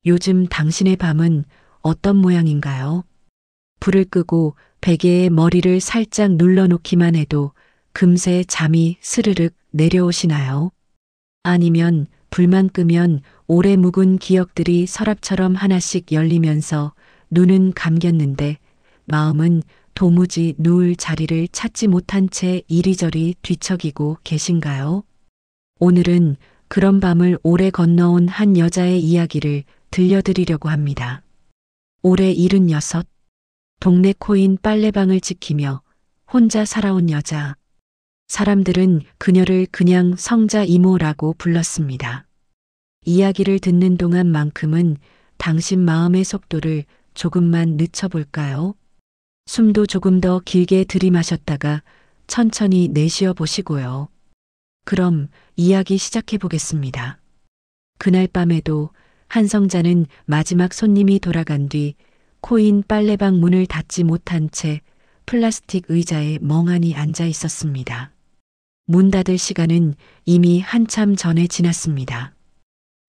요즘 당신의 밤은 어떤 모양인가요? 불을 끄고 베개에 머리를 살짝 눌러놓기만 해도 금세 잠이 스르륵 내려오시나요? 아니면 불만 끄면 오래 묵은 기억들이 서랍처럼 하나씩 열리면서 눈은 감겼는데 마음은 도무지 누울 자리를 찾지 못한 채 이리저리 뒤척이고 계신가요? 오늘은 그런 밤을 오래 건너온 한 여자의 이야기를 들려드리려고 합니다. 올해 76, 동네 코인 빨래방을 지키며 혼자 살아온 여자. 사람들은 그녀를 그냥 성자 이모라고 불렀습니다. 이야기를 듣는 동안만큼은 당신 마음의 속도를 조금만 늦춰볼까요? 숨도 조금 더 길게 들이마셨다가 천천히 내쉬어 보시고요. 그럼 이야기 시작해 보겠습니다. 그날 밤에도 한 성자는 마지막 손님이 돌아간 뒤 코인 빨래방 문을 닫지 못한 채 플라스틱 의자에 멍하니 앉아 있었습니다. 문 닫을 시간은 이미 한참 전에 지났습니다.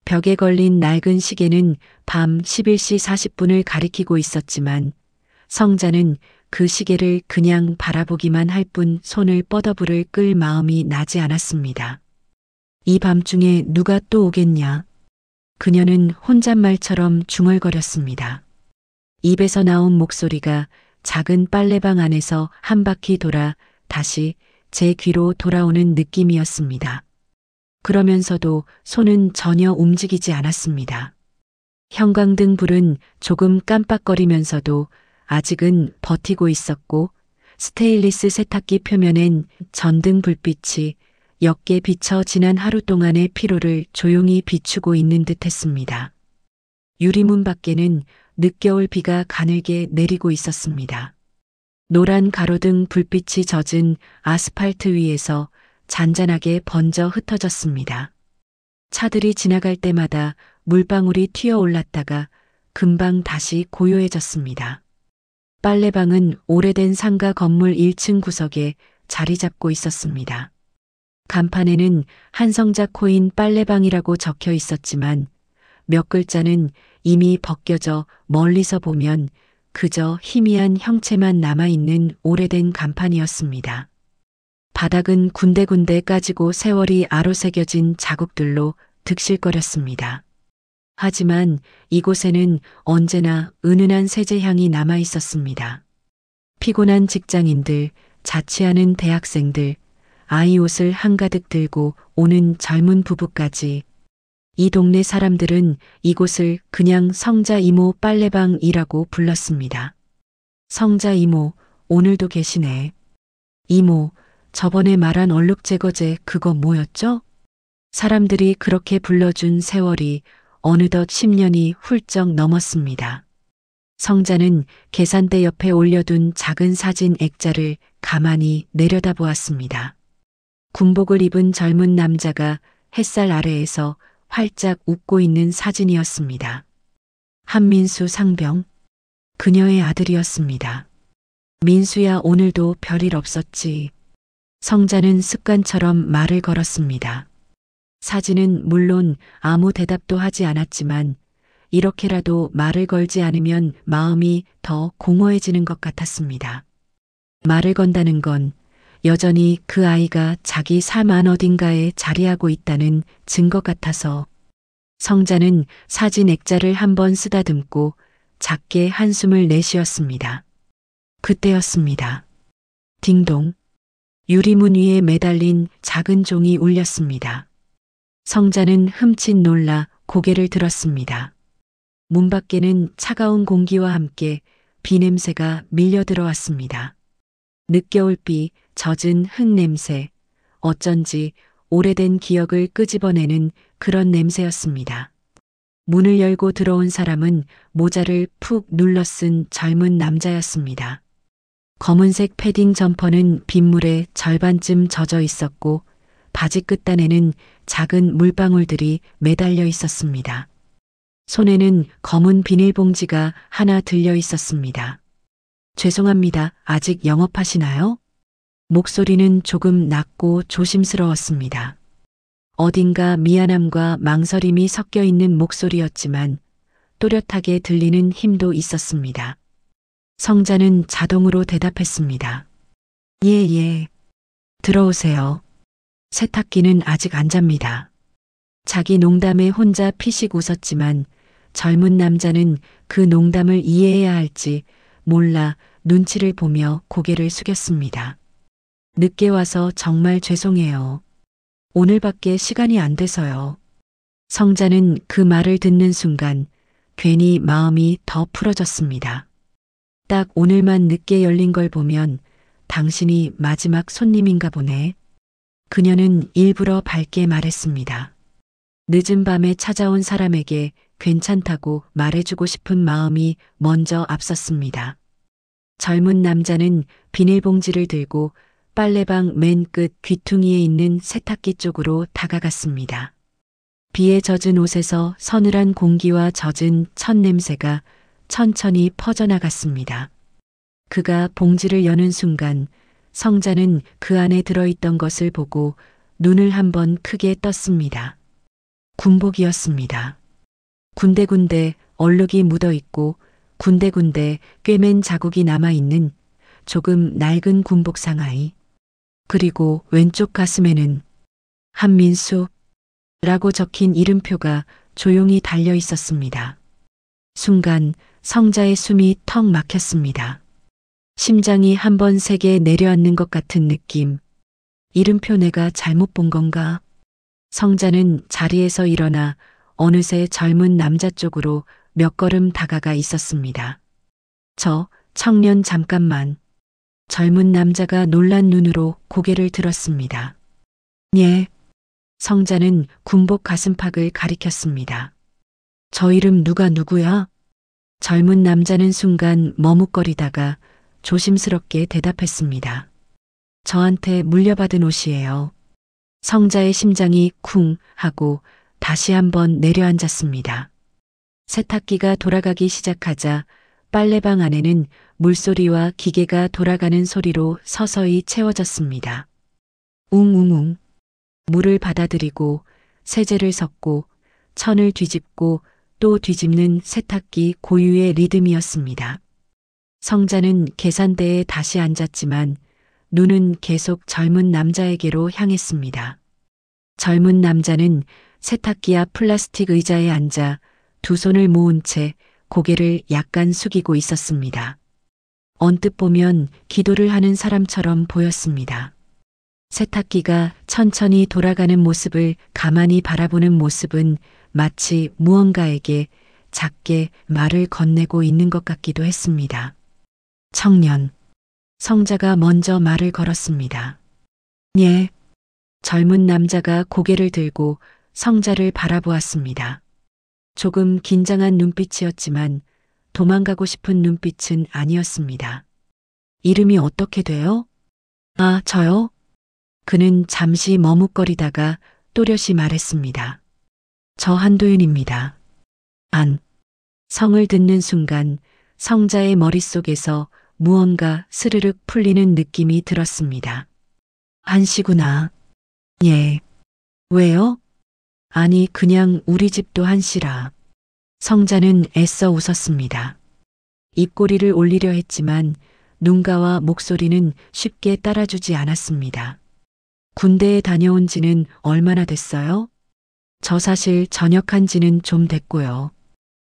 벽에 걸린 낡은 시계는 밤 11시 40분을 가리키고 있었지만 성자는 그 시계를 그냥 바라보기만 할 뿐 손을 뻗어부를 끌 마음이 나지 않았습니다. 이 밤중에 누가 또 오겠냐? 그녀는 혼잣말처럼 중얼거렸습니다. 입에서 나온 목소리가 작은 빨래방 안에서 한 바퀴 돌아 다시 제 귀로 돌아오는 느낌이었습니다. 그러면서도 손은 전혀 움직이지 않았습니다. 형광등 불은 조금 깜빡거리면서도 아직은 버티고 있었고 스테인리스 세탁기 표면엔 전등 불빛이 옅게 비쳐 지난 하루 동안의 피로를 조용히 비추고 있는 듯 했습니다. 유리문 밖에는 늦겨울 비가 가늘게 내리고 있었습니다. 노란 가로등 불빛이 젖은 아스팔트 위에서 잔잔하게 번져 흩어졌습니다. 차들이 지나갈 때마다 물방울이 튀어 올랐다가 금방 다시 고요해졌습니다. 빨래방은 오래된 상가 건물 1층 구석에 자리 잡고 있었습니다. 간판에는 한성자 코인 빨래방이라고 적혀 있었지만 몇 글자는 이미 벗겨져 멀리서 보면 그저 희미한 형체만 남아있는 오래된 간판이었습니다. 바닥은 군데군데 까지고 세월이 아로새겨진 자국들로 득실거렸습니다. 하지만 이곳에는 언제나 은은한 세제향이 남아 있었습니다. 피곤한 직장인들, 자취하는 대학생들, 아이 옷을 한가득 들고 오는 젊은 부부까지 이 동네 사람들은 이곳을 그냥 성자 이모 빨래방이라고 불렀습니다. 성자 이모, 오늘도 계시네. 이모, 저번에 말한 얼룩 제거제 그거 뭐였죠? 사람들이 그렇게 불러준 세월이 어느덧 10년이 훌쩍 넘었습니다. 성자는 계산대 옆에 올려둔 작은 사진 액자를 가만히 내려다보았습니다. 군복을 입은 젊은 남자가 햇살 아래에서 활짝 웃고 있는 사진이었습니다. 한민수 상병, 그녀의 아들이었습니다. 민수야, 오늘도 별일 없었지. 성자는 습관처럼 말을 걸었습니다. 사진은 물론 아무 대답도 하지 않았지만 이렇게라도 말을 걸지 않으면 마음이 더 공허해지는 것 같았습니다. 말을 건다는 건 여전히 그 아이가 자기 삶 안 어딘가에 자리하고 있다는 증거 같아서 성자는 사진 액자를 한번 쓰다듬고 작게 한숨을 내쉬었습니다. 그때였습니다. 딩동. 유리문 위에 매달린 작은 종이 울렸습니다. 성자는 흠칫 놀라 고개를 들었습니다. 문 밖에는 차가운 공기와 함께 비 냄새가 밀려 들어왔습니다. 늦겨울비, 젖은 흙 냄새, 어쩐지 오래된 기억을 끄집어내는 그런 냄새였습니다. 문을 열고 들어온 사람은 모자를 푹 눌러 쓴 젊은 남자였습니다. 검은색 패딩 점퍼는 빗물에 절반쯤 젖어 있었고 바지 끝단에는 작은 물방울들이 매달려 있었습니다. 손에는 검은 비닐봉지가 하나 들려 있었습니다. 죄송합니다. 아직 영업하시나요? 목소리는 조금 낮고 조심스러웠습니다. 어딘가 미안함과 망설임이 섞여 있는 목소리였지만 또렷하게 들리는 힘도 있었습니다. 성자는 자동으로 대답했습니다. 예, 예. 들어오세요. 세탁기는 아직 안 잡니다. 자기 농담에 혼자 피식 웃었지만 젊은 남자는 그 농담을 이해해야 할지 몰라 눈치를 보며 고개를 숙였습니다. 늦게 와서 정말 죄송해요. 오늘밖에 시간이 안 돼서요. 성자는 그 말을 듣는 순간 괜히 마음이 더 풀어졌습니다. 딱 오늘만 늦게 열린 걸 보면 당신이 마지막 손님인가 보네. 그녀는 일부러 밝게 말했습니다. 늦은 밤에 찾아온 사람에게 괜찮다고 말해주고 싶은 마음이 먼저 앞섰습니다. 젊은 남자는 비닐봉지를 들고 빨래방 맨 끝 귀퉁이에 있는 세탁기 쪽으로 다가갔습니다. 비에 젖은 옷에서 서늘한 공기와 젖은 첫 냄새가 천천히 퍼져나갔습니다. 그가 봉지를 여는 순간 성자는 그 안에 들어있던 것을 보고 눈을 한번 크게 떴습니다. 군복이었습니다. 군데군데 얼룩이 묻어있고 군데군데 꿰맨 자국이 남아있는 조금 낡은 군복 상하이. 그리고 왼쪽 가슴에는 한민수 라고 적힌 이름표가 조용히 달려 있었습니다. 순간 성자의 숨이 턱 막혔습니다. 심장이 한번 세게 내려앉는 것 같은 느낌. 이름표 내가 잘못 본 건가? 성자는 자리에서 일어나 어느새 젊은 남자 쪽으로 몇 걸음 다가가 있었습니다. 저 청년 잠깐만. 젊은 남자가 놀란 눈으로 고개를 들었습니다. 예. 성자는 군복 가슴팍을 가리켰습니다. 저 이름 누구야? 젊은 남자는 순간 머뭇거리다가 조심스럽게 대답했습니다. 저한테 물려받은 옷이에요. 성자의 심장이 쿵 하고 다시 한번 내려앉았습니다. 세탁기가 돌아가기 시작하자 빨래방 안에는 물소리와 기계가 돌아가는 소리로 서서히 채워졌습니다. 웅웅웅. 물을 받아들이고 세제를 섞고 천을 뒤집고 또 뒤집는 세탁기 고유의 리듬이었습니다. 성자는 계산대에 다시 앉았지만 눈은 계속 젊은 남자에게로 향했습니다. 젊은 남자는 세탁기 앞 플라스틱 의자에 앉아 두 손을 모은 채 고개를 약간 숙이고 있었습니다. 언뜻 보면 기도를 하는 사람처럼 보였습니다. 세탁기가 천천히 돌아가는 모습을 가만히 바라보는 모습은 마치 무언가에게 작게 말을 건네고 있는 것 같기도 했습니다. 청년. 성자가 먼저 말을 걸었습니다. 예. 젊은 남자가 고개를 들고 성자를 바라보았습니다. 조금 긴장한 눈빛이었지만 도망가고 싶은 눈빛은 아니었습니다. 이름이 어떻게 돼요? 아, 저요? 그는 잠시 머뭇거리다가 또렷이 말했습니다. 저 한도윤입니다. 안. 성을 듣는 순간 성자의 머릿속에서 무언가 스르륵 풀리는 느낌이 들었습니다. 한씨구나. 예. 왜요? 아니, 그냥 우리 집도 한씨라. 성자는 애써 웃었습니다. 입꼬리를 올리려 했지만 눈가와 목소리는 쉽게 따라주지 않았습니다. 군대에 다녀온 지는 얼마나 됐어요? 저 사실 전역한 지는 좀 됐고요.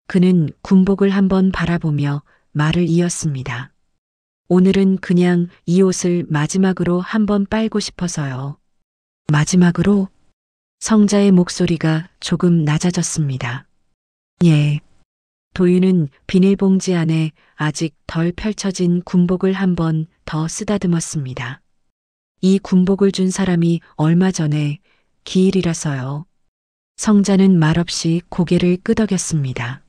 그는 군복을 한번 바라보며 말을 이었습니다. 오늘은 그냥 이 옷을 마지막으로 한번 빨고 싶어서요. 마지막으로? 성자의 목소리가 조금 낮아졌습니다. 예. 도윤은 비닐봉지 안에 아직 덜 펼쳐진 군복을 한번 더 쓰다듬었습니다. 이 군복을 준 사람이 얼마 전에 기일이라서요. 성자는 말없이 고개를 끄덕였습니다.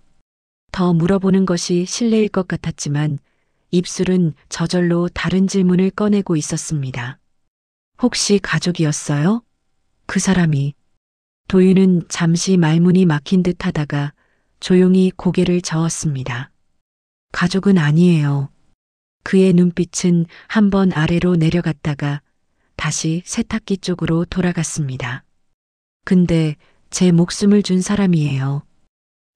더 물어보는 것이 실례일 것 같았지만 입술은 저절로 다른 질문을 꺼내고 있었습니다. 혹시 가족이었어요? 그 사람이. 도윤은 잠시 말문이 막힌 듯 하다가 조용히 고개를 저었습니다. 가족은 아니에요. 그의 눈빛은 한번 아래로 내려갔다가 다시 세탁기 쪽으로 돌아갔습니다. 근데 제 목숨을 준 사람이에요.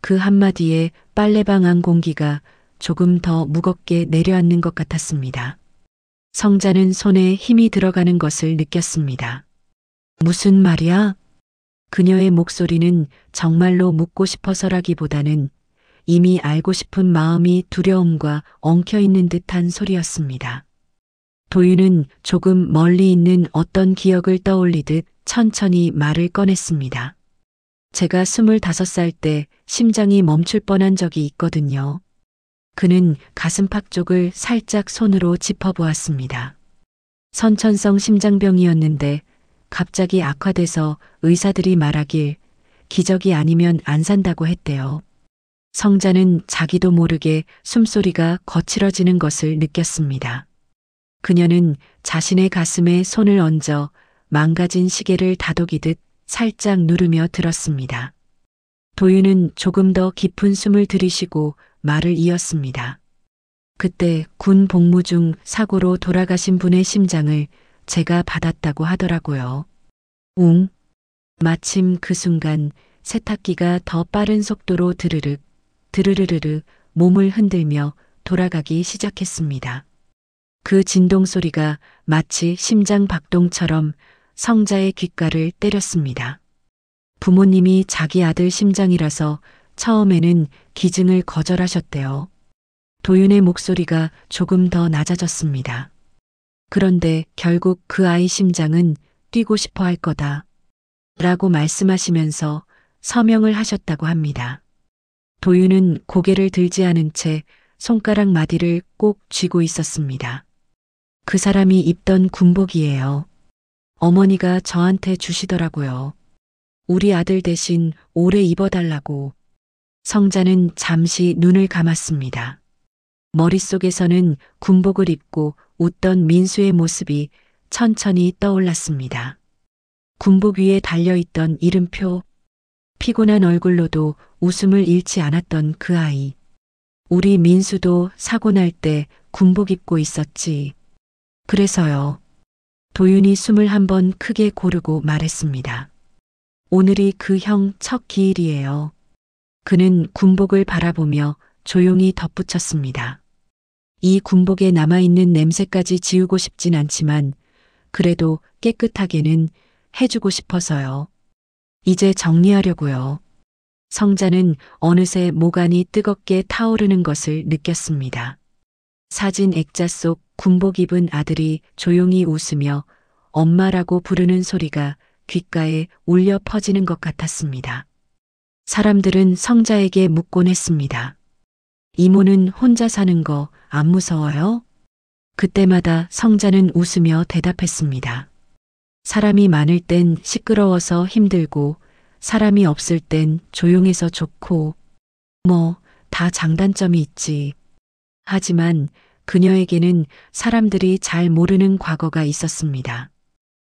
그 한마디에 빨래방 안 공기가 조금 더 무겁게 내려앉는 것 같았습니다. 성자는 손에 힘이 들어가는 것을 느꼈습니다. 무슨 말이야? 그녀의 목소리는 정말로 묻고 싶어서라기보다는 이미 알고 싶은 마음이 두려움과 엉켜있는 듯한 소리였습니다. 도윤은 조금 멀리 있는 어떤 기억을 떠올리듯 천천히 말을 꺼냈습니다. 제가 25살 때 심장이 멈출 뻔한 적이 있거든요. 그는 가슴팍 쪽을 살짝 손으로 짚어보았습니다. 선천성 심장병이었는데 갑자기 악화돼서 의사들이 말하길 기적이 아니면 안 산다고 했대요. 성자는 자기도 모르게 숨소리가 거칠어지는 것을 느꼈습니다. 그녀는 자신의 가슴에 손을 얹어 망가진 시계를 다독이듯 살짝 누르며 들었습니다. 도윤은 조금 더 깊은 숨을 들이쉬고 말을 이었습니다. 그때 군 복무 중 사고로 돌아가신 분의 심장을 제가 받았다고 하더라고요. 웅. 마침 그 순간 세탁기가 더 빠른 속도로 드르르르 몸을 흔들며 돌아가기 시작했습니다. 그 진동 소리가 마치 심장 박동처럼 성자의 귓가를 때렸습니다. 부모님이 자기 아들 심장이라서 처음에는 기증을 거절하셨대요. 도윤의 목소리가 조금 더 낮아졌습니다. 그런데 결국 그 아이 심장은 뛰고 싶어 할 거다. 라고 말씀하시면서 서명을 하셨다고 합니다. 도윤은 고개를 들지 않은 채 손가락 마디를 꼭 쥐고 있었습니다. 그 사람이 입던 군복이에요. 어머니가 저한테 주시더라고요. 우리 아들 대신 오래 입어달라고. 성자는 잠시 눈을 감았습니다. 머릿속에서는 군복을 입고 웃던 민수의 모습이 천천히 떠올랐습니다. 군복 위에 달려있던 이름표, 피곤한 얼굴로도 웃음을 잃지 않았던 그 아이. 우리 민수도 사고 날 때 군복 입고 있었지. 그래서요. 도윤이 숨을 한번 크게 고르고 말했습니다. 오늘이 그 형 첫 기일이에요. 그는 군복을 바라보며 조용히 덧붙였습니다. 이 군복에 남아있는 냄새까지 지우고 싶진 않지만 그래도 깨끗하게는 해주고 싶어서요. 이제 정리하려고요. 성자는 어느새 모간이 뜨겁게 타오르는 것을 느꼈습니다. 사진 액자 속 군복 입은 아들이 조용히 웃으며 엄마라고 부르는 소리가 귓가에 울려 퍼지는 것 같았습니다. 사람들은 성자에게 묻곤 했습니다. 이모는 혼자 사는 거 안 무서워요? 그때마다 성자는 웃으며 대답했습니다. 사람이 많을 땐 시끄러워서 힘들고 사람이 없을 땐 조용해서 좋고 뭐 다 장단점이 있지. 하지만 그녀에게는 사람들이 잘 모르는 과거가 있었습니다.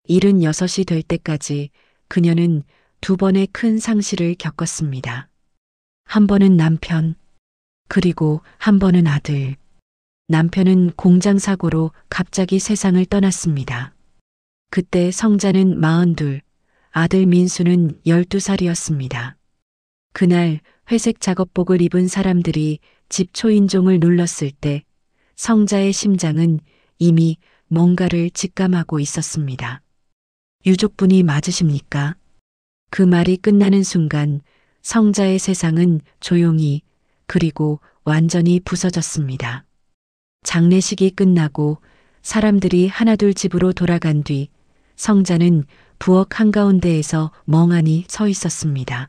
76이 될 때까지 그녀는 2번의 큰 상실을 겪었습니다. 한 번은 남편, 그리고 한 번은 아들. 남편은 공장 사고로 갑자기 세상을 떠났습니다. 그때 성자는 42, 아들 민수는 12살이었습니다. 그날 회색 작업복을 입은 사람들이 집 초인종을 눌렀을 때 성자의 심장은 이미 뭔가를 직감하고 있었습니다. 유족분이 맞으십니까? 그 말이 끝나는 순간 성자의 세상은 조용히 그리고 완전히 부서졌습니다. 장례식이 끝나고 사람들이 하나둘 집으로 돌아간 뒤 성자는 부엌 한가운데에서 멍하니 서 있었습니다.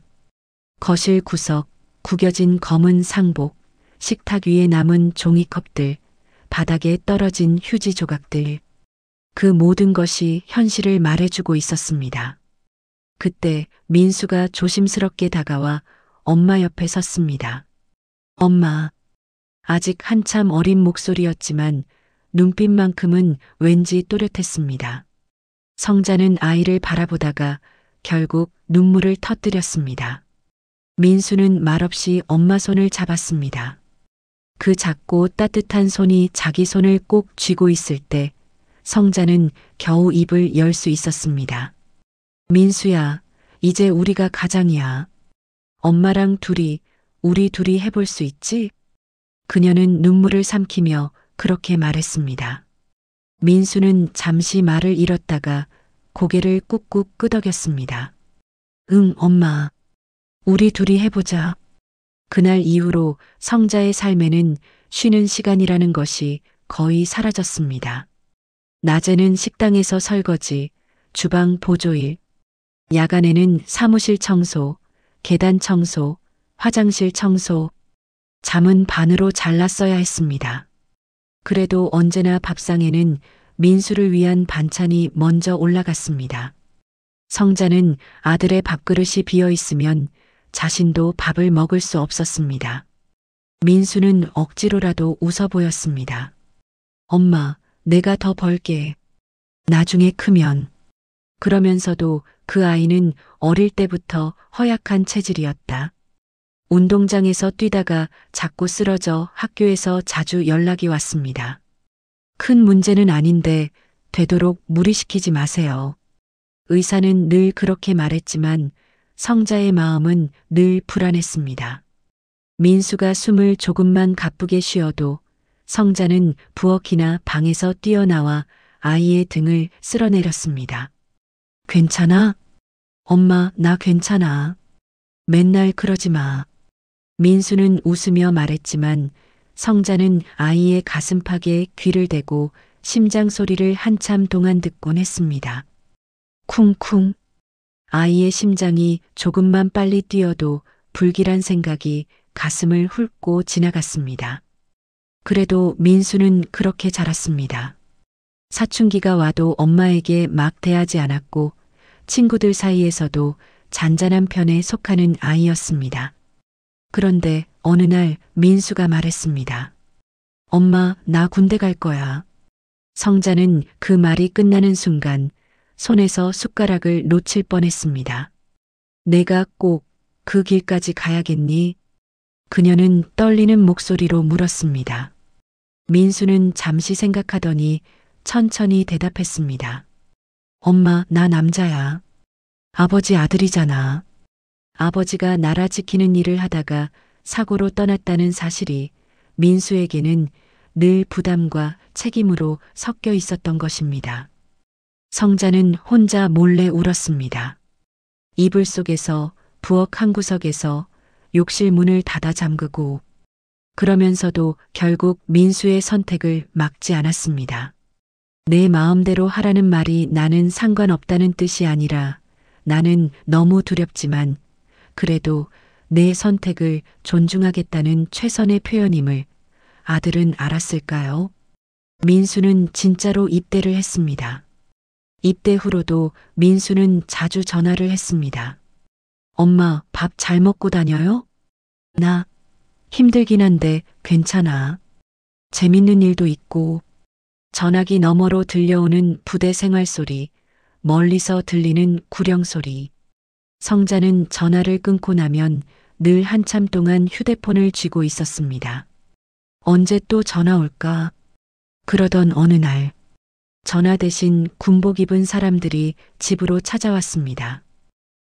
거실 구석, 구겨진 검은 상복, 식탁 위에 남은 종이컵들, 바닥에 떨어진 휴지 조각들. 그 모든 것이 현실을 말해주고 있었습니다. 그때 민수가 조심스럽게 다가와 엄마 옆에 섰습니다. 엄마. 아직 한참 어린 목소리였지만 눈빛만큼은 왠지 또렷했습니다. 성자는 아이를 바라보다가 결국 눈물을 터뜨렸습니다. 민수는 말없이 엄마 손을 잡았습니다. 그 작고 따뜻한 손이 자기 손을 꼭 쥐고 있을 때 성자는 겨우 입을 열 수 있었습니다. 민수야, 이제 우리가 가장이야. 엄마랑 둘이 우리 둘이 해볼 수 있지? 그녀는 눈물을 삼키며 그렇게 말했습니다. 민수는 잠시 말을 잃었다가 고개를 꾹꾹 끄덕였습니다. 응, 엄마. 우리 둘이 해보자. 그날 이후로 성자의 삶에는 쉬는 시간이라는 것이 거의 사라졌습니다. 낮에는 식당에서 설거지, 주방 보조일, 야간에는 사무실 청소, 계단 청소, 화장실 청소, 잠은 반으로 잘랐어야 했습니다. 그래도 언제나 밥상에는 민수를 위한 반찬이 먼저 올라갔습니다. 성자는 아들의 밥그릇이 비어 있으면 자신도 밥을 먹을 수 없었습니다. 민수는 억지로라도 웃어 보였습니다. 엄마, 내가 더 벌게. 나중에 크면. 그러면서도 그 아이는 어릴 때부터 허약한 체질이었다. 운동장에서 뛰다가 자꾸 쓰러져 학교에서 자주 연락이 왔습니다. 큰 문제는 아닌데 되도록 무리시키지 마세요. 의사는 늘 그렇게 말했지만 성자의 마음은 늘 불안했습니다. 민수가 숨을 조금만 가쁘게 쉬어도 성자는 부엌이나 방에서 뛰어나와 아이의 등을 쓸어내렸습니다. 괜찮아? 엄마, 나 괜찮아. 맨날 그러지 마. 민수는 웃으며 말했지만 성자는 아이의 가슴팍에 귀를 대고 심장 소리를 한참 동안 듣곤 했습니다. 쿵쿵. 아이의 심장이 조금만 빨리 뛰어도 불길한 생각이 가슴을 훑고 지나갔습니다. 그래도 민수는 그렇게 자랐습니다. 사춘기가 와도 엄마에게 막 대하지 않았고 친구들 사이에서도 잔잔한 편에 속하는 아이였습니다. 그런데 어느 날 민수가 말했습니다. 엄마, 나 군대 갈 거야. 성자는 그 말이 끝나는 순간 손에서 숟가락을 놓칠 뻔했습니다. 내가 꼭 그 길까지 가야겠니? 그녀는 떨리는 목소리로 물었습니다. 민수는 잠시 생각하더니 천천히 대답했습니다. 엄마, 나 남자야. 아버지 아들이잖아. 아버지가 나라 지키는 일을 하다가 사고로 떠났다는 사실이 민수에게는 늘 부담과 책임으로 섞여 있었던 것입니다. 성자는 혼자 몰래 울었습니다. 이불 속에서 부엌 한 구석에서 욕실 문을 닫아 잠그고 그러면서도 결국 민수의 선택을 막지 않았습니다. 내 마음대로 하라는 말이 나는 상관없다는 뜻이 아니라 나는 너무 두렵지만 그래도 내 선택을 존중하겠다는 최선의 표현임을 아들은 알았을까요? 민수는 진짜로 입대를 했습니다. 입대 후로도 민수는 자주 전화를 했습니다. 엄마, 밥 잘 먹고 다녀요? 나 힘들긴 한데 괜찮아. 재밌는 일도 있고. 전화기 너머로 들려오는 부대 생활 소리, 멀리서 들리는 구령 소리. 성자는 전화를 끊고 나면 늘 한참 동안 휴대폰을 쥐고 있었습니다. 언제 또 전화 올까? 그러던 어느 날 전화 대신 군복 입은 사람들이 집으로 찾아왔습니다.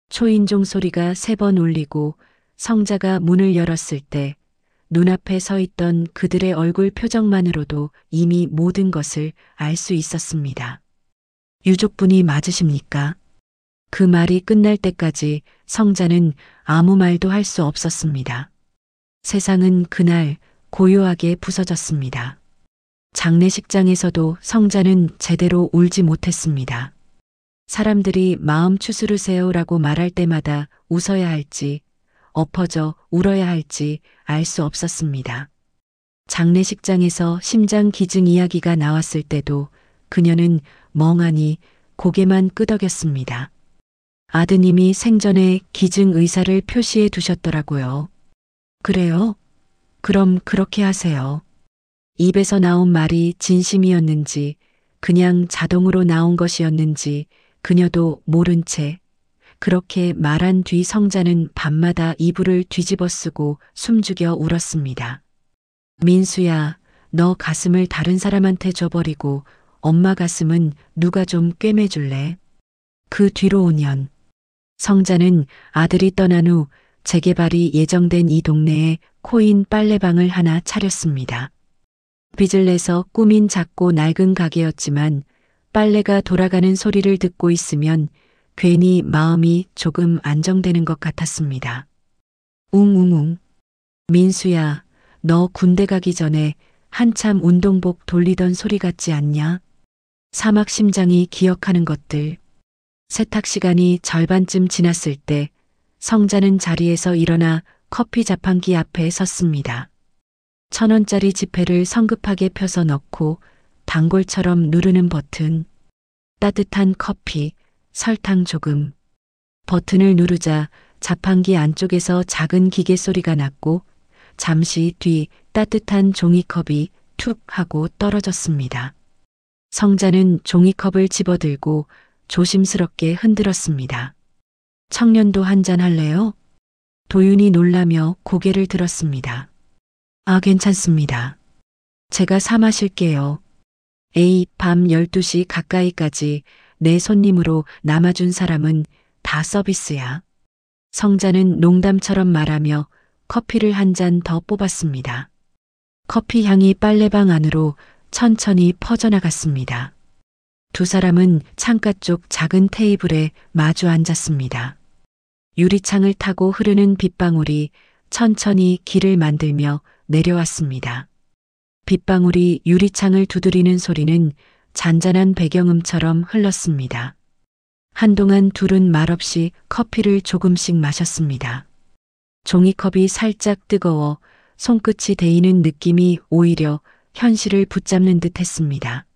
초인종 소리가 3번 울리고 성자가 문을 열었을 때 눈앞에 서 있던 그들의 얼굴 표정만으로도 이미 모든 것을 알 수 있었습니다. 유족분이 맞으십니까? 그 말이 끝날 때까지 성자는 아무 말도 할 수 없었습니다. 세상은 그날 고요하게 부서졌습니다. 장례식장에서도 성자는 제대로 울지 못했습니다. 사람들이 마음 추스르세요라고 말할 때마다 웃어야 할지 엎어져 울어야 할지 알 수 없었습니다. 장례식장에서 심장 기증 이야기가 나왔을 때도 그녀는 멍하니 고개만 끄덕였습니다. 아드님이 생전에 기증 의사를 표시해 두셨더라고요. 그래요? 그럼 그렇게 하세요. 입에서 나온 말이 진심이었는지 그냥 자동으로 나온 것이었는지 그녀도 모른 채 그렇게 말한 뒤 성자는 밤마다 이불을 뒤집어 쓰고 숨죽여 울었습니다. 민수야, 너 가슴을 다른 사람한테 줘버리고 엄마 가슴은 누가 좀 꿰매줄래? 그 뒤로 5년. 성자는 아들이 떠난 후 재개발이 예정된 이 동네에 코인 빨래방을 하나 차렸습니다. 빚을 내서 꾸민 작고 낡은 가게였지만 빨래가 돌아가는 소리를 듣고 있으면 괜히 마음이 조금 안정되는 것 같았습니다. 웅웅웅. 민수야, 너 군대 가기 전에 한참 운동복 돌리던 소리 같지 않냐? 사막 심장이 기억하는 것들. 세탁 시간이 절반쯤 지났을 때 성자는 자리에서 일어나 커피 자판기 앞에 섰습니다. 1,000원짜리 지폐를 성급하게 펴서 넣고 단골처럼 누르는 버튼. 따뜻한 커피, 설탕 조금. 버튼을 누르자 자판기 안쪽에서 작은 기계 소리가 났고 잠시 뒤 따뜻한 종이컵이 툭 하고 떨어졌습니다. 성자는 종이컵을 집어들고 조심스럽게 흔들었습니다. 청년도 한잔 할래요? 도윤이 놀라며 고개를 들었습니다. 아, 괜찮습니다. 제가 사 마실게요. 에이, 밤 12시 가까이까지 내 손님으로 남아준 사람은 다 서비스야. 성자는 농담처럼 말하며 커피를 한 잔 더 뽑았습니다. 커피 향이 빨래방 안으로 천천히 퍼져나갔습니다. 두 사람은 창가 쪽 작은 테이블에 마주 앉았습니다. 유리창을 타고 흐르는 빗방울이 천천히 길을 만들며 내려왔습니다. 빗방울이 유리창을 두드리는 소리는 잔잔한 배경음처럼 흘렀습니다. 한동안 둘은 말없이 커피를 조금씩 마셨습니다. 종이컵이 살짝 뜨거워 손끝이 데이는 느낌이 오히려 현실을 붙잡는 듯 했습니다.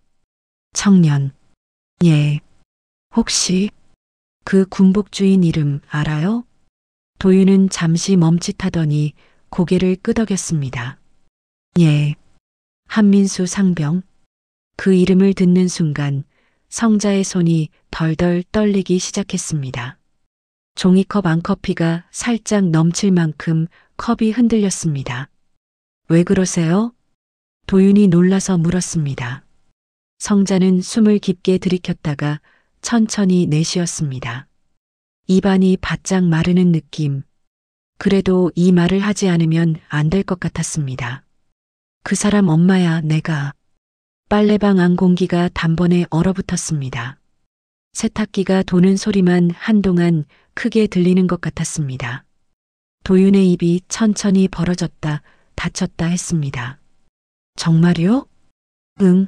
청년. 예. 혹시 그 군복주인 이름 알아요? 도윤은 잠시 멈칫하더니 고개를 끄덕였습니다. 예. 한민수 상병. 그 이름을 듣는 순간 성자의 손이 덜덜 떨리기 시작했습니다. 종이컵 안 커피가 살짝 넘칠 만큼 컵이 흔들렸습니다. 왜 그러세요? 도윤이 놀라서 물었습니다. 성자는 숨을 깊게 들이켰다가 천천히 내쉬었습니다. 입안이 바짝 마르는 느낌. 그래도 이 말을 하지 않으면 안 될 것 같았습니다. 그 사람 엄마야, 내가. 빨래방 안 공기가 단번에 얼어붙었습니다. 세탁기가 도는 소리만 한동안 크게 들리는 것 같았습니다. 도윤의 입이 천천히 벌어졌다 닫혔다 했습니다. 정말요? 응.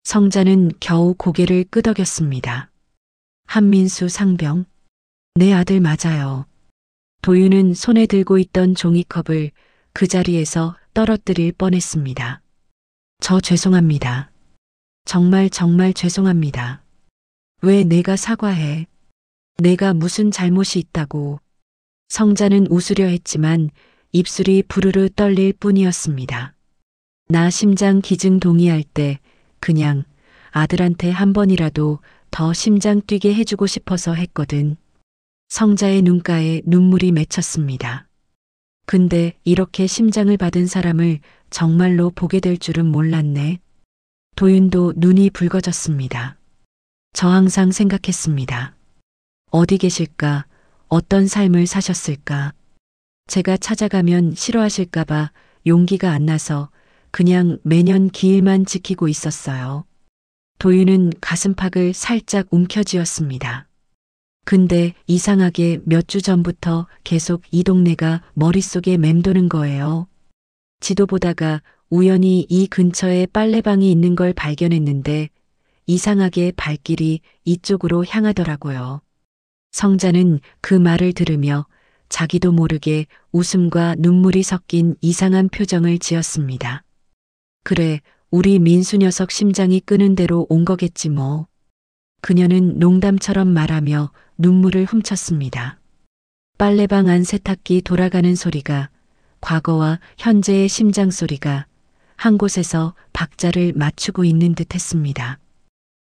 성자는 겨우 고개를 끄덕였습니다. 한민수 상병. 내 아들 맞아요. 도윤은 손에 들고 있던 종이컵을 그 자리에서 떨어뜨릴 뻔했습니다. 저 죄송합니다. 정말 죄송합니다. 왜 내가 사과해? 내가 무슨 잘못이 있다고. 성자는 웃으려 했지만 입술이 부르르 떨릴 뿐이었습니다. 나 심장 기증 동의할 때 그냥 아들한테 한 번이라도 더 심장 뛰게 해주고 싶어서 했거든. 성자의 눈가에 눈물이 맺혔습니다. 근데 이렇게 심장을 받은 사람을 정말로 보게 될 줄은 몰랐네. 도윤도 눈이 붉어졌습니다. 저 항상 생각했습니다. 어디 계실까? 어떤 삶을 사셨을까? 제가 찾아가면 싫어하실까봐 용기가 안 나서 그냥 매년 기일만 지키고 있었어요. 도윤은 가슴팍을 살짝 움켜쥐었습니다. 근데 이상하게 몇 주 전부터 계속 이 동네가 머릿속에 맴도는 거예요. 지도 보다가 우연히 이 근처에 빨래방이 있는 걸 발견했는데 이상하게 발길이 이쪽으로 향하더라고요. 성자는 그 말을 들으며 자기도 모르게 웃음과 눈물이 섞인 이상한 표정을 지었습니다. 그래, 우리 민수 녀석 심장이 끄는 대로 온 거겠지 뭐. 그녀는 농담처럼 말하며 눈물을 훔쳤습니다. 빨래방 안 세탁기 돌아가는 소리가, 과거와 현재의 심장 소리가 한 곳에서 박자를 맞추고 있는 듯 했습니다.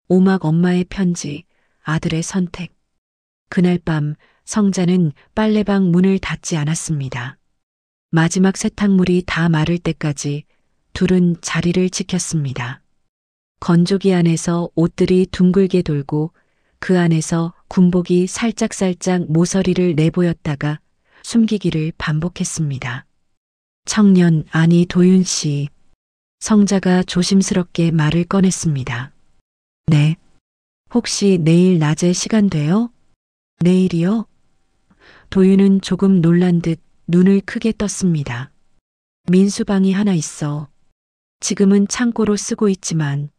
오막 엄마의 편지, 아들의 선택. 그날 밤 성자는 빨래방 문을 닫지 않았습니다. 마지막 세탁물이 다 마를 때까지 둘은 자리를 지켰습니다. 건조기 안에서 옷들이 둥글게 돌고 그 안에서 군복이 살짝살짝 모서리를 내보였다가 숨기기를 반복했습니다. 청년, 아니 도윤 씨. 성자가 조심스럽게 말을 꺼냈습니다. 네. 혹시 내일 낮에 시간 돼요? 내일이요? 도윤은 조금 놀란 듯 눈을 크게 떴습니다. 민수방이 하나 있어. 지금은 창고로 쓰고 있지만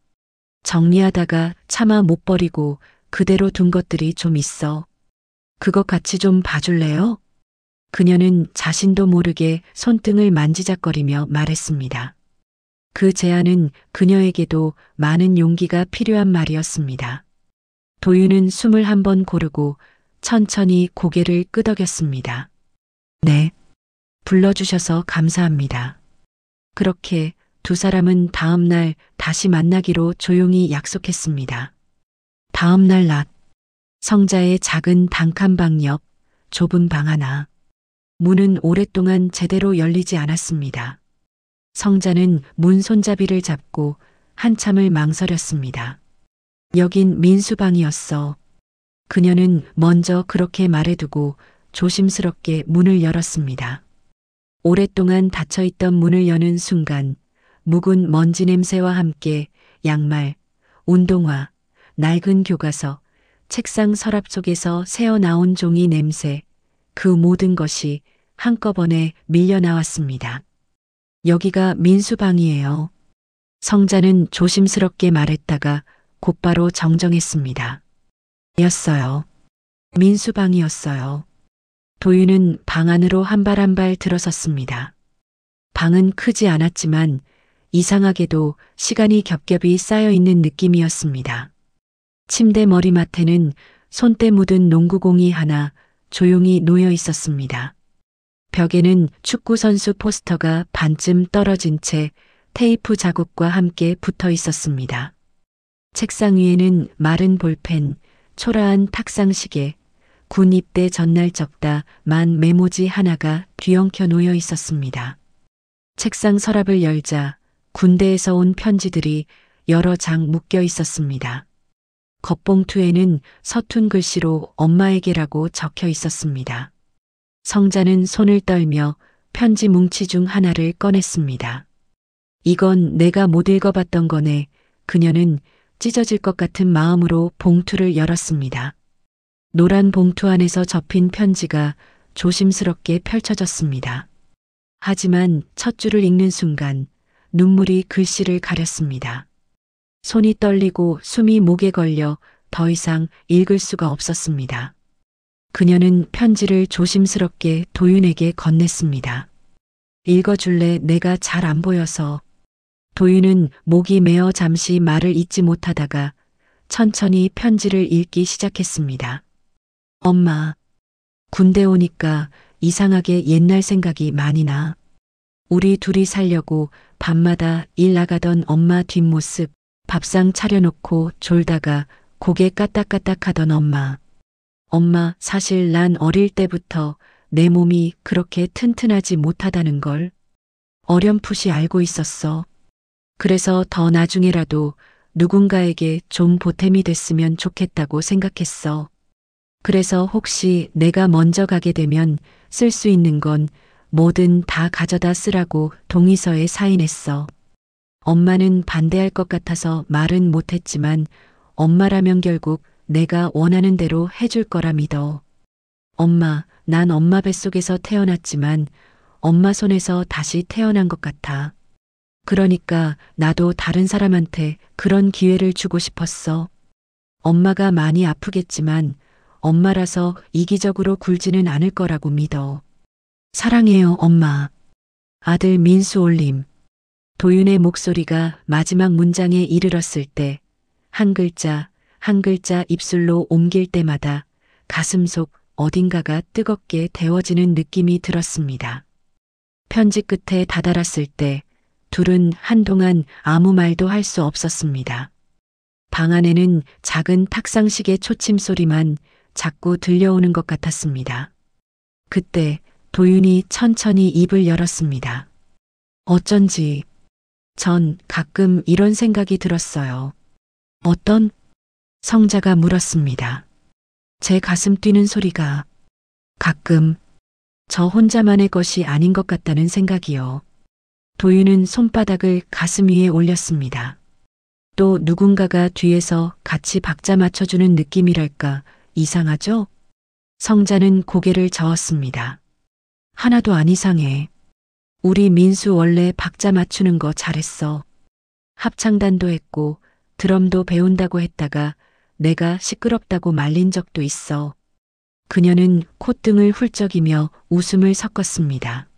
정리하다가 차마 못 버리고 그대로 둔 것들이 좀 있어. 그것 같이 좀 봐줄래요? 그녀는 자신도 모르게 손등을 만지작거리며 말했습니다. 그 제안은 그녀에게도 많은 용기가 필요한 말이었습니다. 도윤은 숨을 한번 고르고 천천히 고개를 끄덕였습니다. 네. 불러주셔서 감사합니다. 그렇게 두 사람은 다음 날 다시 만나기로 조용히 약속했습니다. 다음 날 낮, 성자의 작은 단칸방 옆 좁은 방 하나. 문은 오랫동안 제대로 열리지 않았습니다. 성자는 문 손잡이를 잡고 한참을 망설였습니다. 여긴 민수방이었어. 그녀는 먼저 그렇게 말해두고 조심스럽게 문을 열었습니다. 오랫동안 닫혀있던 문을 여는 순간 묵은 먼지 냄새와 함께 양말, 운동화, 낡은 교과서, 책상 서랍 속에서 새어나온 종이 냄새, 그 모든 것이 한꺼번에 밀려 나왔습니다. 여기가 민수방이에요. 성자는 조심스럽게 말했다가 곧바로 정정했습니다. 였어요. 민수방이었어요. 도윤은 방 안으로 한 발 한 발 들어섰습니다. 방은 크지 않았지만 이상하게도 시간이 겹겹이 쌓여 있는 느낌이었습니다. 침대 머리맡에는 손때 묻은 농구공이 하나 조용히 놓여 있었습니다. 벽에는 축구선수 포스터가 반쯤 떨어진 채 테이프 자국과 함께 붙어 있었습니다. 책상 위에는 마른 볼펜, 초라한 탁상시계, 군 입대 전날 적다 만 메모지 하나가 뒤엉켜 놓여 있었습니다. 책상 서랍을 열자 군대에서 온 편지들이 여러 장 묶여 있었습니다. 겉봉투에는 서툰 글씨로 엄마에게라고 적혀 있었습니다. 성자는 손을 떨며 편지 뭉치 중 하나를 꺼냈습니다. 이건 내가 못 읽어봤던 거네. 그녀는 찢어질 것 같은 마음으로 봉투를 열었습니다. 노란 봉투 안에서 접힌 편지가 조심스럽게 펼쳐졌습니다. 하지만 첫 줄을 읽는 순간 눈물이 글씨를 가렸습니다. 손이 떨리고 숨이 목에 걸려 더 이상 읽을 수가 없었습니다. 그녀는 편지를 조심스럽게 도윤에게 건넸습니다. 읽어줄래? 내가 잘 안 보여서. 도윤은 목이 메어 잠시 말을 잇지 못하다가 천천히 편지를 읽기 시작했습니다. 엄마, 군대 오니까 이상하게 옛날 생각이 많이 나. 우리 둘이 살려고 밤마다 일 나가던 엄마 뒷모습, 밥상 차려놓고 졸다가 고개 까딱까딱 하던 엄마. 엄마, 사실 난 어릴 때부터 내 몸이 그렇게 튼튼하지 못하다는 걸 어렴풋이 알고 있었어. 그래서 더 나중에라도 누군가에게 좀 보탬이 됐으면 좋겠다고 생각했어. 그래서 혹시 내가 먼저 가게 되면 쓸 수 있는 건 뭐든 다 가져다 쓰라고 동의서에 사인했어. 엄마는 반대할 것 같아서 말은 못했지만 엄마라면 결국 내가 원하는 대로 해줄 거라 믿어. 엄마, 난 엄마 뱃속에서 태어났지만 엄마 손에서 다시 태어난 것 같아. 그러니까 나도 다른 사람한테 그런 기회를 주고 싶었어. 엄마가 많이 아프겠지만 엄마라서 이기적으로 굴지는 않을 거라고 믿어. 사랑해요, 엄마. 아들 민수 올림. 도윤의 목소리가 마지막 문장에 이르렀을 때 한 글자 한 글자 입술로 옮길 때마다 가슴속 어딘가가 뜨겁게 데워지는 느낌이 들었습니다. 편지 끝에 다다랐을 때 둘은 한동안 아무 말도 할 수 없었습니다. 방 안에는 작은 탁상식의 초침 소리만 자꾸 들려오는 것 같았습니다. 그때 도윤이 천천히 입을 열었습니다. 어쩐지 전 가끔 이런 생각이 들었어요. 어떤? 성자가 물었습니다. 제 가슴 뛰는 소리가 가끔 저 혼자만의 것이 아닌 것 같다는 생각이요. 도윤은 손바닥을 가슴 위에 올렸습니다. 또 누군가가 뒤에서 같이 박자 맞춰주는 느낌이랄까 이상하죠? 성자는 고개를 저었습니다. 하나도 안 이상해. 우리 민수 원래 박자 맞추는 거 잘했어. 합창단도 했고 드럼도 배운다고 했다가 내가 시끄럽다고 말린 적도 있어. 그녀는 콧등을 훌쩍이며 웃음을 섞었습니다.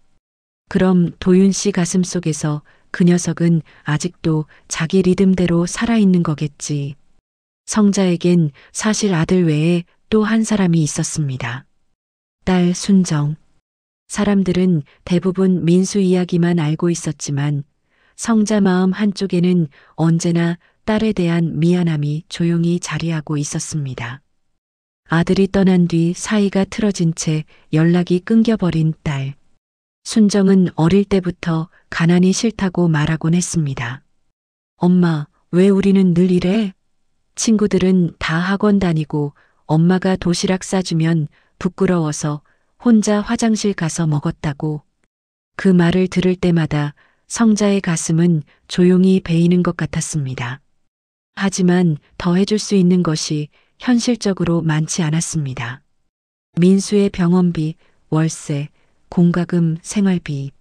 그럼 도윤 씨 가슴 속에서 그 녀석은 아직도 자기 리듬대로 살아있는 거겠지. 성자에겐 사실 아들 외에 또 한 사람이 있었습니다. 딸 순정. 사람들은 대부분 민수 이야기만 알고 있었지만 성자 마음 한쪽에는 언제나 딸에 대한 미안함이 조용히 자리하고 있었습니다. 아들이 떠난 뒤 사이가 틀어진 채 연락이 끊겨버린 딸. 순정은 어릴 때부터 가난이 싫다고 말하곤 했습니다. 엄마, 왜 우리는 늘 이래? 친구들은 다 학원 다니고 엄마가 도시락 싸주면 부끄러워서 혼자 화장실 가서 먹었다고. 그 말을 들을 때마다 성자의 가슴은 조용히 베이는 것 같았습니다. 하지만 더 해줄 수 있는 것이 현실적으로 많지 않았습니다. 민수의 병원비, 월세, 공과금, 생활비.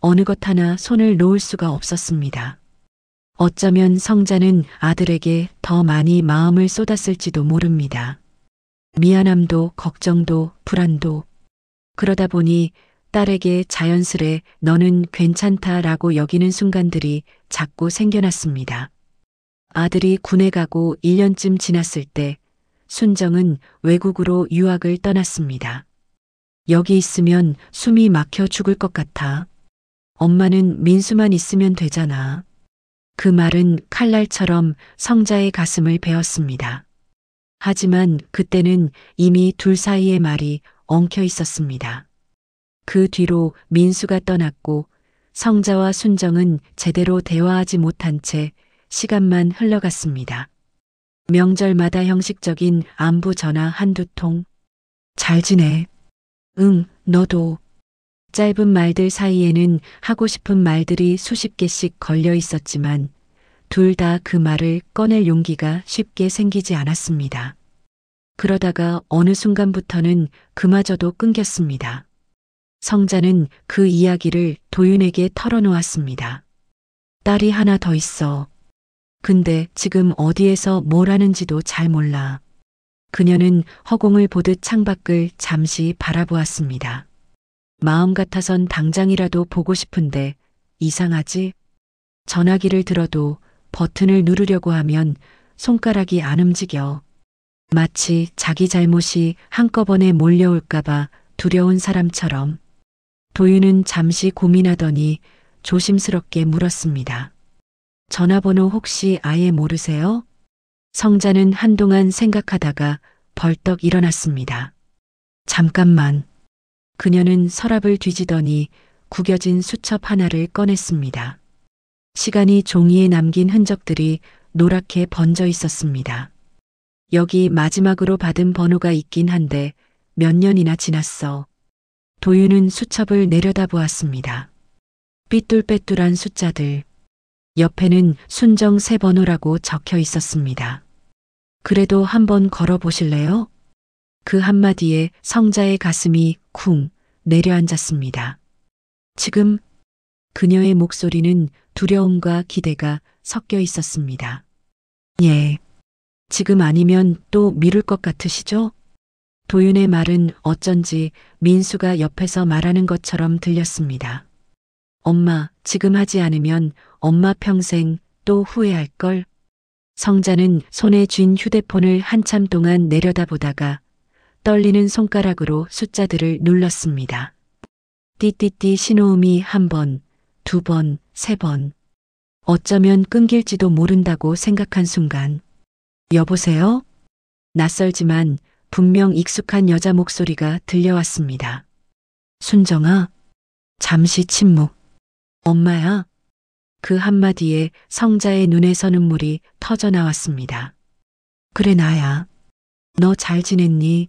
어느 것 하나 손을 놓을 수가 없었습니다. 어쩌면 성자는 아들에게 더 많이 마음을 쏟았을지도 모릅니다. 미안함도 걱정도 불안도. 그러다 보니 딸에게 자연스레 너는 괜찮다라고 여기는 순간들이 자꾸 생겨났습니다. 아들이 군에 가고 1년쯤 지났을 때 순정은 외국으로 유학을 떠났습니다. 여기 있으면 숨이 막혀 죽을 것 같아. 엄마는 민수만 있으면 되잖아. 그 말은 칼날처럼 성자의 가슴을 베었습니다. 하지만 그때는 이미 둘 사이의 말이 엉켜 있었습니다. 그 뒤로 민수가 떠났고 성자와 순정은 제대로 대화하지 못한 채 시간만 흘러갔습니다. 명절마다 형식적인 안부 전화 한두 통. 잘 지내? 응, 너도. 짧은 말들 사이에는 하고 싶은 말들이 수십 개씩 걸려 있었지만 둘 다 그 말을 꺼낼 용기가 쉽게 생기지 않았습니다. 그러다가 어느 순간부터는 그마저도 끊겼습니다. 성자는 그 이야기를 도윤에게 털어놓았습니다. 딸이 하나 더 있어. 근데 지금 어디에서 뭘 하는지도 잘 몰라. 그녀는 허공을 보듯 창밖을 잠시 바라보았습니다. 마음 같아선 당장이라도 보고 싶은데 이상하지? 전화기를 들어도 버튼을 누르려고 하면 손가락이 안 움직여. 마치 자기 잘못이 한꺼번에 몰려올까봐 두려운 사람처럼. 도윤은 잠시 고민하더니 조심스럽게 물었습니다. 전화번호 혹시 아예 모르세요? 성자는 한동안 생각하다가 벌떡 일어났습니다. 잠깐만. 그녀는 서랍을 뒤지더니 구겨진 수첩 하나를 꺼냈습니다. 시간이 종이에 남긴 흔적들이 노랗게 번져 있었습니다. 여기 마지막으로 받은 번호가 있긴 한데 몇 년이나 지났어. 도윤은 수첩을 내려다보았습니다. 삐뚤빼뚤한 숫자들. 옆에는 순정 새 번호라고 적혀 있었습니다. 그래도 한번 걸어보실래요? 그 한마디에 성자의 가슴이 쿵 내려앉았습니다. 지금 그녀의 목소리는 두려움과 기대가 섞여 있었습니다. 예. 지금 아니면 또 미룰 것 같으시죠? 도윤의 말은 어쩐지 민수가 옆에서 말하는 것처럼 들렸습니다. 엄마, 지금 하지 않으면 엄마 평생 또 후회할걸? 성자는 손에 쥔 휴대폰을 한참 동안 내려다보다가 떨리는 손가락으로 숫자들을 눌렀습니다. 띠띠띠 신호음이 한 번, 두 번, 세 번. 어쩌면 끊길지도 모른다고 생각한 순간. 여보세요? 낯설지만 분명 익숙한 여자 목소리가 들려왔습니다. 순정아? 잠시 침묵. 엄마야? 그 한마디에 성자의 눈에서 눈물이 터져 나왔습니다. 그래 나야. 너 잘 지냈니?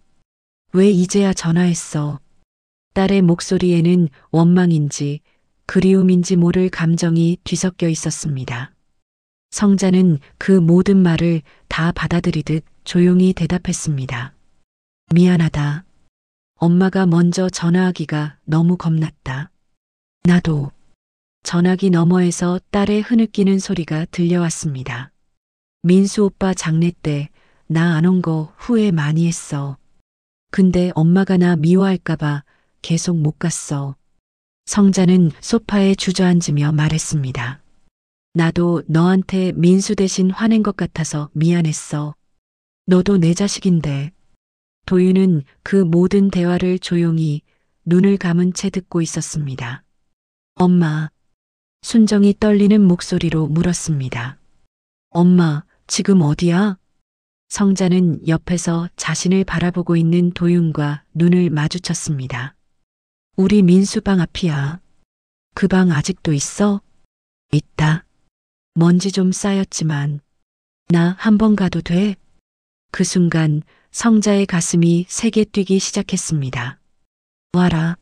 왜 이제야 전화했어? 딸의 목소리에는 원망인지 그리움인지 모를 감정이 뒤섞여 있었습니다. 성자는 그 모든 말을 다 받아들이듯 조용히 대답했습니다. 미안하다. 엄마가 먼저 전화하기가 너무 겁났다. 나도. 전화기 너머에서 딸의 흐느끼는 소리가 들려왔습니다. 민수 오빠 장례 때 나 안 온 거 후회 많이 했어. 근데 엄마가 나 미워할까봐 계속 못 갔어. 성자는 소파에 주저앉으며 말했습니다. 나도 너한테 민수 대신 화낸 것 같아서 미안했어. 너도 내 자식인데. 도윤은 그 모든 대화를 조용히 눈을 감은 채 듣고 있었습니다. 엄마. 순정이 떨리는 목소리로 물었습니다. 엄마, 지금 어디야? 성자는 옆에서 자신을 바라보고 있는 도윤과 눈을 마주쳤습니다. 우리 민수 방 앞이야. 그 방 아직도 있어? 있다. 먼지 좀 쌓였지만 나 한번 가도 돼? 그 순간 성자의 가슴이 세게 뛰기 시작했습니다. 와라.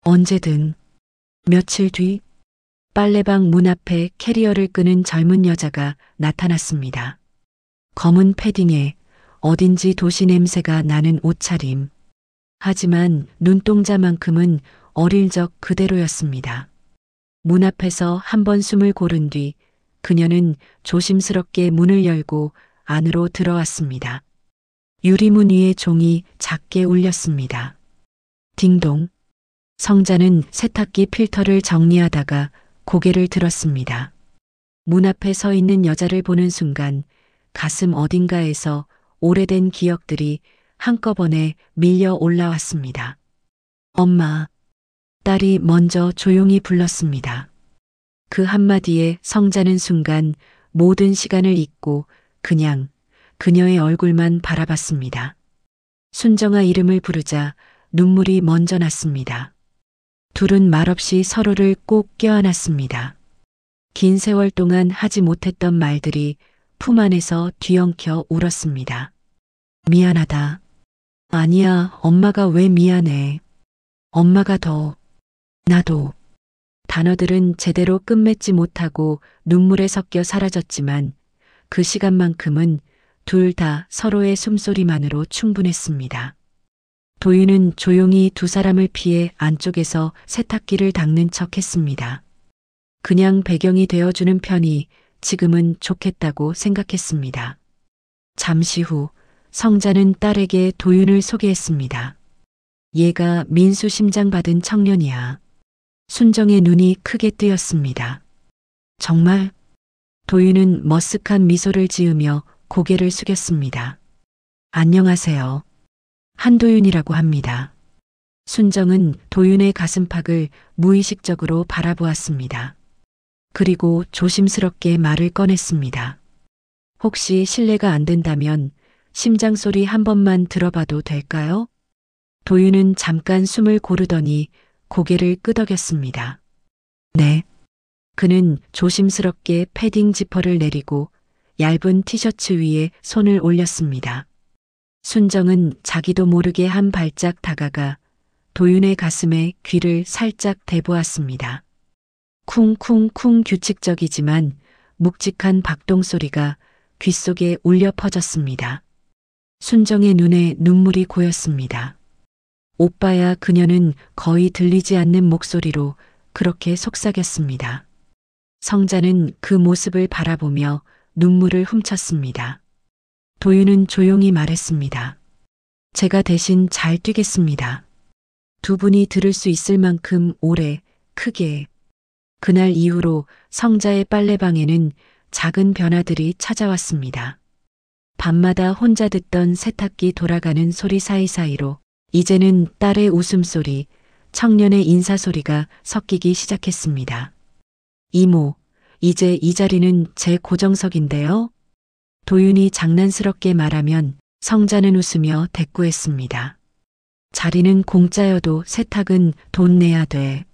언제든. 며칠 뒤 빨래방 문 앞에 캐리어를 끄는 젊은 여자가 나타났습니다. 검은 패딩에 어딘지 도시 냄새가 나는 옷차림. 하지만 눈동자만큼은 어릴 적 그대로였습니다. 문 앞에서 한 번 숨을 고른 뒤 그녀는 조심스럽게 문을 열고 안으로 들어왔습니다. 유리문 위에 종이 작게 울렸습니다. 딩동. 성자는 세탁기 필터를 정리하다가 고개를 들었습니다. 문 앞에 서 있는 여자를 보는 순간 가슴 어딘가에서 오래된 기억들이 한꺼번에 밀려 올라왔습니다. 엄마. 딸이 먼저 조용히 불렀습니다. 그 한마디에 성자는 순간 모든 시간을 잊고 그냥 그녀의 얼굴만 바라봤습니다. 순정아 이름을 부르자 눈물이 먼저 났습니다. 둘은 말없이 서로를 꼭 껴안았습니다. 긴 세월 동안 하지 못했던 말들이 품 안에서 뒤엉켜 울었습니다. 미안하다. 아니야, 엄마가 왜 미안해. 엄마가 더. 나도. 단어들은 제대로 끝맺지 못하고 눈물에 섞여 사라졌지만 그 시간만큼은 둘 다 서로의 숨소리만으로 충분했습니다. 도윤은 조용히 두 사람을 피해 안쪽에서 세탁기를 닦는 척 했습니다. 그냥 배경이 되어주는 편이 지금은 좋겠다고 생각했습니다. 잠시 후 성자는 딸에게 도윤을 소개했습니다. 얘가 민수 심장 받은 청년이야. 순정의 눈이 크게 뜨였습니다. 정말? 도윤은 머쓱한 미소를 지으며 고개를 숙였습니다. 안녕하세요. 한도윤이라고 합니다. 순정은 도윤의 가슴팍을 무의식적으로 바라보았습니다. 그리고 조심스럽게 말을 꺼냈습니다. 혹시 실례가 안 된다면 심장 소리 한 번만 들어봐도 될까요? 도윤은 잠깐 숨을 고르더니 고개를 끄덕였습니다. 네. 그는 조심스럽게 패딩 지퍼를 내리고 얇은 티셔츠 위에 손을 올렸습니다. 순정은 자기도 모르게 한 발짝 다가가 도윤의 가슴에 귀를 살짝 대보았습니다. 쿵쿵쿵 규칙적이지만 묵직한 박동 소리가 귓속에 울려 퍼졌습니다. 순정의 눈에 눈물이 고였습니다. 오빠야. 그녀는 거의 들리지 않는 목소리로 그렇게 속삭였습니다. 성자는 그 모습을 바라보며 눈물을 훔쳤습니다. 도윤은 조용히 말했습니다. 제가 대신 잘 뛰겠습니다. 두 분이 들을 수 있을 만큼 오래, 크게. 그날 이후로 성자의 빨래방에는 작은 변화들이 찾아왔습니다. 밤마다 혼자 듣던 세탁기 돌아가는 소리 사이사이로 이제는 딸의 웃음소리, 청년의 인사소리가 섞이기 시작했습니다. 이모, 이제 이 자리는 제 고정석인데요. 도윤이 장난스럽게 말하면 성자는 웃으며 대꾸했습니다. 자리는 공짜여도 세탁은 돈 내야 돼.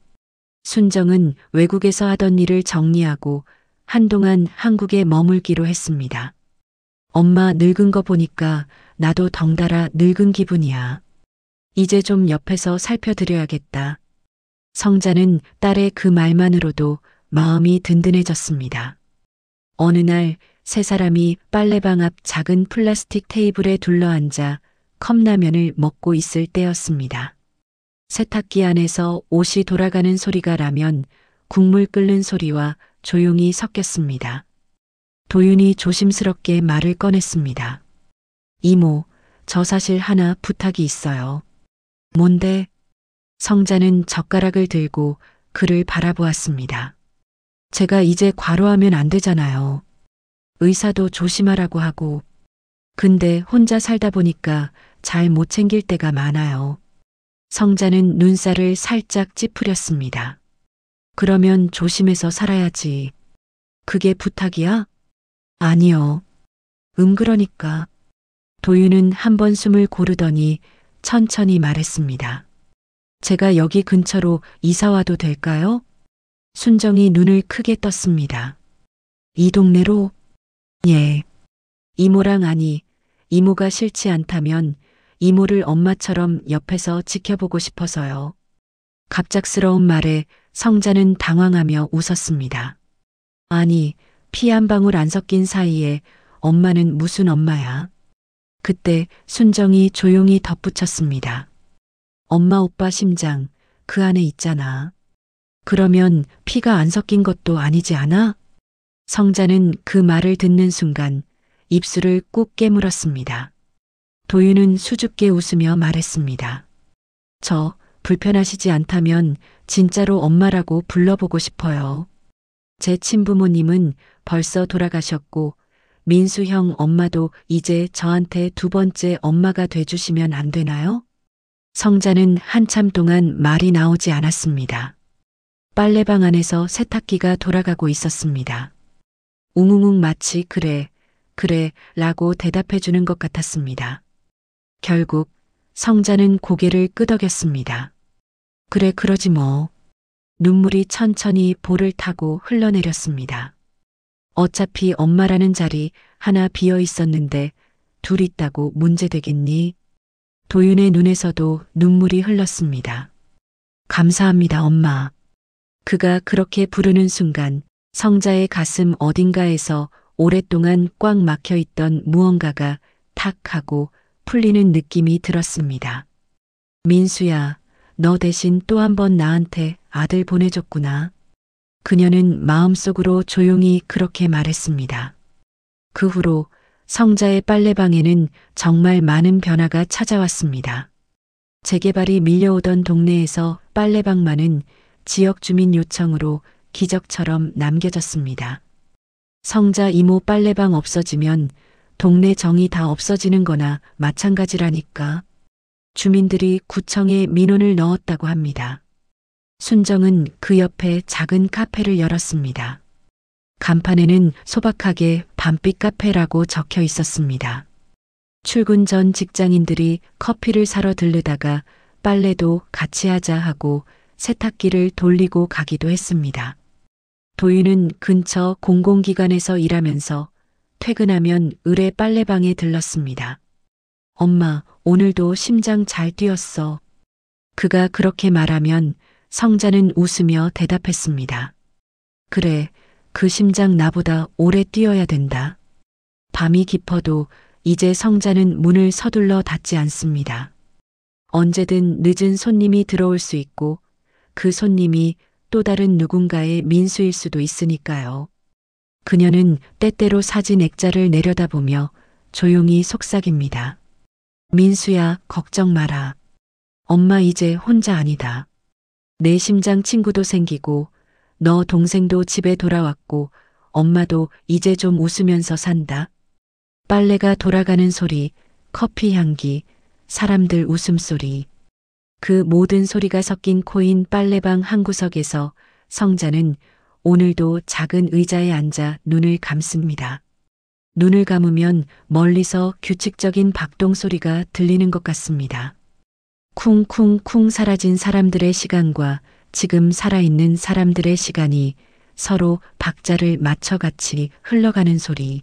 순정은 외국에서 하던 일을 정리하고 한동안 한국에 머물기로 했습니다. 엄마 늙은 거 보니까 나도 덩달아 늙은 기분이야. 이제 좀 옆에서 살펴드려야겠다. 성자는 딸의 그 말만으로도 마음이 든든해졌습니다. 어느 날 세 사람이 빨래방 앞 작은 플라스틱 테이블에 둘러앉아 컵라면을 먹고 있을 때였습니다. 세탁기 안에서 옷이 돌아가는 소리가 나면 국물 끓는 소리와 조용히 섞였습니다. 도윤이 조심스럽게 말을 꺼냈습니다. 이모, 저 사실 하나 부탁이 있어요. 뭔데? 성자는 젓가락을 들고 그를 바라보았습니다. 제가 이제 과로하면 안 되잖아요. 의사도 조심하라고 하고. 근데 혼자 살다 보니까 잘 못 챙길 때가 많아요. 성자는 눈살을 살짝 찌푸렸습니다. 그러면 조심해서 살아야지. 그게 부탁이야? 아니요. 그러니까. 도윤은 한 번 숨을 고르더니 천천히 말했습니다. 제가 여기 근처로 이사 와도 될까요? 순정이 눈을 크게 떴습니다. 이 동네로? 예. 이모랑 아니, 이모가 싫지 않다면 이모를 엄마처럼 옆에서 지켜보고 싶어서요. 갑작스러운 말에 성자는 당황하며 웃었습니다. 아니, 피 한 방울 안 섞인 사이에 엄마는 무슨 엄마야? 그때 순정이 조용히 덧붙였습니다. 엄마 오빠 심장 그 안에 있잖아. 그러면 피가 안 섞인 것도 아니지 않아? 성자는 그 말을 듣는 순간 입술을 꾹 깨물었습니다. 도윤은 수줍게 웃으며 말했습니다. 저 불편하시지 않다면 진짜로 엄마라고 불러보고 싶어요. 제 친부모님은 벌써 돌아가셨고 민수 형 엄마도 이제 저한테 두 번째 엄마가 돼주시면 안 되나요? 성자는 한참 동안 말이 나오지 않았습니다. 빨래방 안에서 세탁기가 돌아가고 있었습니다. 웅웅웅 마치 그래, 그래 라고 대답해 주는 것 같았습니다. 결국 성자는 고개를 끄덕였습니다. 그래 그러지 뭐. 눈물이 천천히 볼을 타고 흘러내렸습니다. 어차피 엄마라는 자리 하나 비어 있었는데 둘 있다고 문제되겠니? 도윤의 눈에서도 눈물이 흘렀습니다. 감사합니다, 엄마. 그가 그렇게 부르는 순간 성자의 가슴 어딘가에서 오랫동안 꽉 막혀 있던 무언가가 탁 하고 풀리는 느낌이 들었습니다. 민수야, 너 대신 또 한 번 나한테 아들 보내줬구나. 그녀는 마음속으로 조용히 그렇게 말했습니다. 그 후로 성자의 빨래방에는 정말 많은 변화가 찾아왔습니다. 재개발이 밀려오던 동네에서 빨래방만은 지역 주민 요청으로 기적처럼 남겨졌습니다. 성자 이모 빨래방 없어지면 동네 정이 다 없어지는 거나 마찬가지라니까. 주민들이 구청에 민원을 넣었다고 합니다. 순정은 그 옆에 작은 카페를 열었습니다. 간판에는 소박하게 밤빛 카페라고 적혀 있었습니다. 출근 전 직장인들이 커피를 사러 들르다가 빨래도 같이 하자 하고 세탁기를 돌리고 가기도 했습니다. 도윤은 근처 공공기관에서 일하면서 퇴근하면 을의 빨래방에 들렀습니다. 엄마, 오늘도 심장 잘 뛰었어. 그가 그렇게 말하면 성자는 웃으며 대답했습니다. 그래, 그 심장 나보다 오래 뛰어야 된다. 밤이 깊어도 이제 성자는 문을 서둘러 닫지 않습니다. 언제든 늦은 손님이 들어올 수 있고 그 손님이 또 다른 누군가의 민수일 수도 있으니까요. 그녀는 때때로 사진 액자를 내려다보며 조용히 속삭입니다. 민수야, 걱정 마라. 엄마 이제 혼자 아니다. 내 심장 친구도 생기고 너 동생도 집에 돌아왔고 엄마도 이제 좀 웃으면서 산다. 빨래가 돌아가는 소리, 커피 향기, 사람들 웃음소리. 그 모든 소리가 섞인 코인 빨래방 한 구석에서 성자는 오늘도 작은 의자에 앉아 눈을 감습니다. 눈을 감으면 멀리서 규칙적인 박동 소리가 들리는 것 같습니다. 쿵쿵쿵 사라진 사람들의 시간과 지금 살아있는 사람들의 시간이 서로 박자를 맞춰 같이 흘러가는 소리.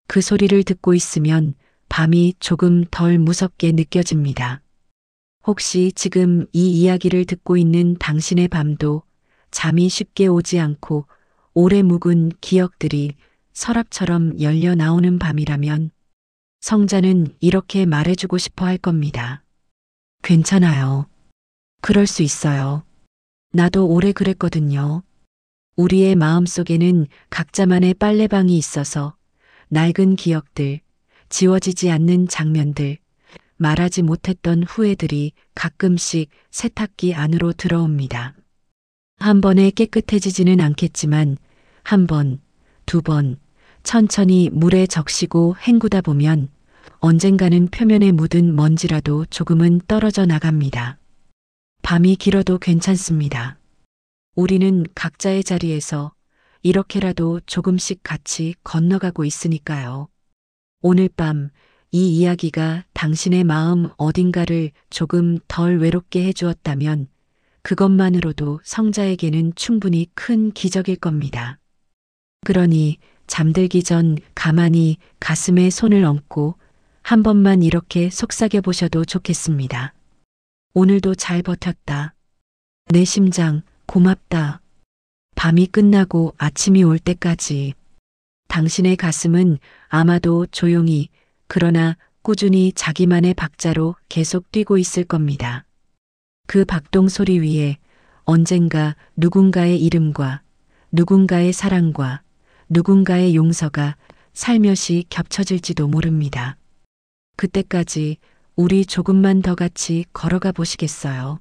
그 소리를 듣고 있으면 밤이 조금 덜 무섭게 느껴집니다. 혹시 지금 이 이야기를 듣고 있는 당신의 밤도 잠이 쉽게 오지 않고 오래 묵은 기억들이 서랍처럼 열려 나오는 밤이라면 성자는 이렇게 말해주고 싶어 할 겁니다. 괜찮아요. 그럴 수 있어요. 나도 오래 그랬거든요. 우리의 마음속에는 각자만의 빨래방이 있어서 낡은 기억들, 지워지지 않는 장면들, 말하지 못했던 후회들이 가끔씩 세탁기 안으로 들어옵니다. 한 번에 깨끗해지지는 않겠지만 한 번, 두 번, 천천히 물에 적시고 헹구다 보면 언젠가는 표면에 묻은 먼지라도 조금은 떨어져 나갑니다. 밤이 길어도 괜찮습니다. 우리는 각자의 자리에서 이렇게라도 조금씩 같이 건너가고 있으니까요. 오늘 밤 이 이야기가 당신의 마음 어딘가를 조금 덜 외롭게 해주었다면 그것만으로도 성자에게는 충분히 큰 기적일 겁니다. 그러니 잠들기 전 가만히 가슴에 손을 얹고 한 번만 이렇게 속삭여 보셔도 좋겠습니다. 오늘도 잘 버텼다. 내 심장 고맙다. 밤이 끝나고 아침이 올 때까지 당신의 가슴은 아마도 조용히 그러나 꾸준히 자기만의 박자로 계속 뛰고 있을 겁니다. 그 박동 소리 위에 언젠가 누군가의 이름과 누군가의 사랑과 누군가의 용서가 살며시 겹쳐질지도 모릅니다. 그때까지 우리 조금만 더 같이 걸어가 보시겠어요?